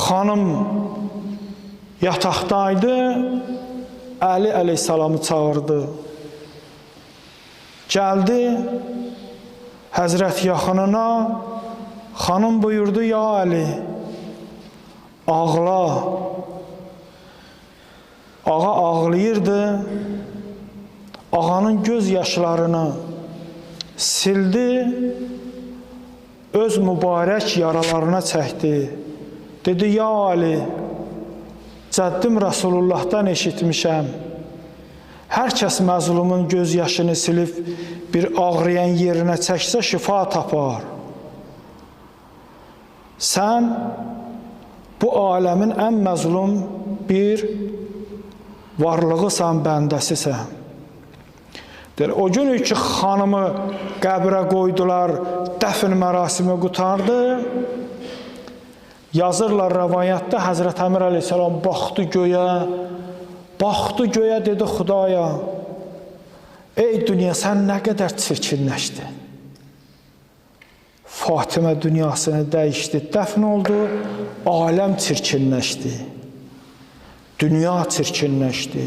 xanım yataqdaydı, Əli əleyhissalamı çağırdı. Gəldi Həzrət yaxınına, xanım buyurdu, ya Əli, ağla. Ağa ağlayırdı, ağanın göz yaşlarını sildi, öz mübarək yaralarına çəkdi. Dedi, ya Ali, cəddim Rasullahdan eşitmişəm. Hər kəs məzlumun göz yaşını silib bir ağrıyan yerinə çəksə şifa tapar. Sən bu aləmin ən məzlum bir varlığısan, bəndəsisən. O gün ki, xanımı qəbrə qoydular, dəfn mərasimi qutardı. Yazırlar rəvayətdə, Həzrət Əmir əleyhissalam baxdı göyə, dedi Xudaya, ey dünya, sən nə qədər çirkinləşdin. Fatimə dünyasını dəyişdi, dəfn oldu, aləm çirkinləşdi, dünya çirkinləşdi.